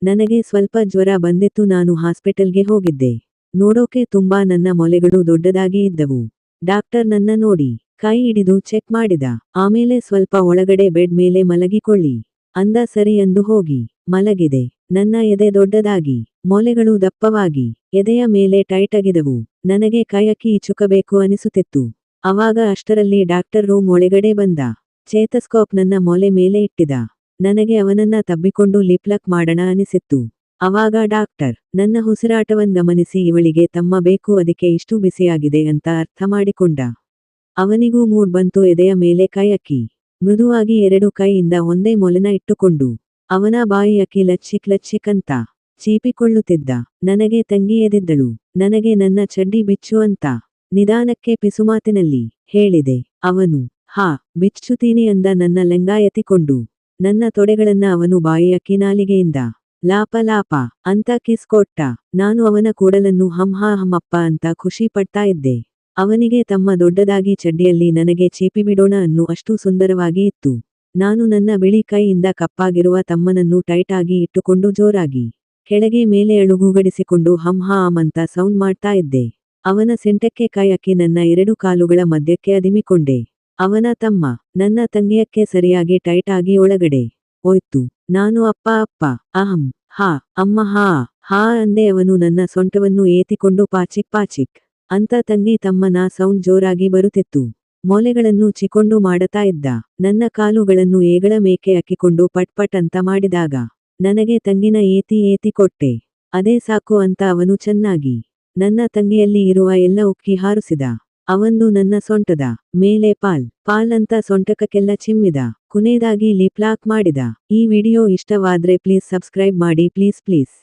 ನನಗೆ ಸ್ವಲ್ಪ ಜ್ವರ ಬಂದಿತ್ತು. ನಾನು ಹಾಸ್ಪಿಟಲ್ಗೆ ಹೋಗಿದ್ದೆ. ನೋಡೋಕೆ ತುಂಬಾ ನನ್ನ ಮೊಲೆಗಳು ದೊಡ್ಡದಾಗಿ ಇದ್ದವು. ಡಾಕ್ಟರ್ ನನ್ನ ನೋಡಿ ಕೈ ಹಿಡಿದು ಚೆಕ್ ಮಾಡಿದ. ಆಮೇಲೆ ಸ್ವಲ್ಪ ಒಳಗಡೆ ಬೆಡ್ ಮೇಲೆ ಮಲಗಿಕೊಳ್ಳಿ ಅಂದ. ಸರಿ ಅಂದು ಹೋಗಿ ಮಲಗಿದೆ. ನನ್ನ ಎದೆ ದೊಡ್ಡದಾಗಿ, ಮೊಲೆಗಳು ದಪ್ಪವಾಗಿ, ಎದೆಯ ಮೇಲೆ ಟೈಟ್ ಆಗಿದವು. ನನಗೆ ಕೈಯಕ್ಕಿ ಇಚುಕಬೇಕು ಅನಿಸುತ್ತಿತ್ತು. ಅವಾಗ ಅಷ್ಟರಲ್ಲಿ ಡಾಕ್ಟರ್ ರೂಮ್ ಒಳಗಡೆ ಬಂದ. ಸ್ಟೆಥೋಸ್ಕೋಪ್ ನನ್ನ ಮೊಲೆ ಮೇಲೆ ಇಟ್ಟಿದ. ನನಗೆ ಅವನನ್ನ ತಬ್ಬಿಕೊಂಡು ಲಿಪ್ಲಕ್ ಮಾಡೋಣ ಅನಿಸಿತ್ತು. ಅವಾಗ ಡಾಕ್ಟರ್ ನನ್ನ ಉಸಿರಾಟವನ್ ಗಮನಿಸಿ ಇವಳಿಗೆ ತಮ್ಮ ಬೇಕು, ಅದಕ್ಕೆ ಇಷ್ಟು ಬಿಸಿಯಾಗಿದೆ ಅಂತ ಅರ್ಥ ಮಾಡಿಕೊಂಡ. ಅವನಿಗೂ ಮೂಡ್ ಬಂತು. ಎದೆಯ ಮೇಲೆ ಕೈಯಕ್ಕಿ ಮೃದುವಾಗಿ 2 ಕೈಯಿಂದ ಒಂದೇ ಮೊಲೆನ ಇಟ್ಟುಕೊಂಡು ಅವನ ಬಾಯಿಯಕ್ಕಿ ಲಚ್ಚಿಕ್ ಲಚ್ಚಿಕ್ ಅಂತ ಚೀಪಿಕೊಳ್ಳುತ್ತಿದ್ದ. ನನಗೆ ತಂಗಿ ಎದ್ದಿದ್ದಳು. ನನಗೆ ನನ್ನ ಚಡ್ಡಿ ಬಿಚ್ಚು ಅಂತ ನಿಧಾನಕ್ಕೆ ಪಿಸುಮಾತಿನಲ್ಲಿ ಹೇಳಿದೆ. ಅವನು ಹಾ ಬಿಚ್ಚುತ್ತೀನಿ ಅಂದ. ನನ್ನ ಲೆಂಗ ಎತ್ತಿಕೊಂಡು ನನ್ನ ತೊಡೆಗಳನ್ನ ಅವನು ಬಾಯಿಯಕ್ಕಿ ನಾಲಿಗೆಯಿಂದ ಲಾಪ ಲಾಪ ಅಂತ ಕಿಸ್ ಕೊಟ್ಟ. ನಾನು ಅವನ ಕೂಡಲನ್ನು ಹಮ್ಮಪ್ಪ ಅಂತ ಖುಷಿ ಪಡ್ತಾ ಇದ್ದೆ. ಅವನಿಗೆ ತಮ್ಮ ದೊಡ್ಡದಾಗಿ ಚಡ್ಡಿಯಲ್ಲಿ ನನಗೆ ಚೀಪಿ ಬಿಡೋಣ ಅನ್ನು ಅಷ್ಟು ಸುಂದರವಾಗಿ ಇತ್ತು. ನಾನು ನನ್ನ ಬಿಳಿ ಕೈಯಿಂದ ಕಪ್ಪಾಗಿರುವ ತಮ್ಮನನ್ನು ಟೈಟ್ ಆಗಿ ಇಟ್ಟುಕೊಂಡು ಜೋರಾಗಿ ಕೆಳಗೆ ಮೇಲೆ ಅಳುಗೂಗಡಿಸಿಕೊಂಡು ಹಮ್ ಅಂತ ಸೌಂಡ್ ಮಾಡ್ತಾ ಇದ್ದೆ. ಅವನ ಸೆಂಟಕ್ಕೆ ಕೈಯಕ್ಕಿ ನನ್ನ 2 ಕಾಲುಗಳ ಮಧ್ಯಕ್ಕೆ ಅದಿಮಿಕೊಂಡೆ. ಅವನ ತಮ್ಮ ನನ್ನ ತಂಗಿಯಕ್ಕೆ ಸರಿಯಾಗಿ ಟೈಟ್ ಆಗಿ ಒಳಗಡೆ ಹೋಯ್ತು. ನಾನು ಅಪ್ಪ ಅಹಂ ಹಾ ಅಮ್ಮ ಹಾ ಅಂದೆ. ಅವನು ನನ್ನ ಸೊಂಟವನ್ನು ಏತಿಕೊಂಡು ಪಾಚಿಕ್ ಅಂತ ತಂಗಿ ತಮ್ಮನ ಸೌಂಡ್ ಜೋರಾಗಿ ಬರುತ್ತಿತ್ತು. ಮೊಲೆಗಳನ್ನು ಚಿಕೊಂಡು ಮಾಡತಾ ಇದ್ದ. ನನ್ನ ಕಾಲುಗಳನ್ನು ಏಗಳ ಮೇಕೆ ಹಾಕಿಕೊಂಡು ಪಟ್ ಅಂತ ಮಾಡಿದಾಗ ನನಗೆ ತಂಗಿನ ಏತಿ ಕೊಟ್ಟೆ. ಅದೇ ಸಾಕು ಅಂತ ಅವನು ಚೆನ್ನಾಗಿ ನನ್ನ ತಂಗಿಯಲ್ಲಿ ಇರುವ ಎಲ್ಲ ಉಕ್ಕಿ ಹಾರಿಸಿದ. ಅವಂದು ನನ್ನ ಸೊಂಟದ ಮೇಲೆ ಪಾಲ್ ಅಂತ ಸೊಂಟಕ್ಕೆಲ್ಲ ಚಿಮ್ಮಿದ. ಕೊನೆಯದಾಗಿ ಲಿಪ್ ಲಾಕ್ ಮಾಡಿದ. ಈ ವಿಡಿಯೋ ಇಷ್ಟವಾದ್ರೆ ಪ್ಲೀಸ್ ಸಬ್ಸ್ಕ್ರೈಬ್ ಮಾಡಿ ಪ್ಲೀಸ್.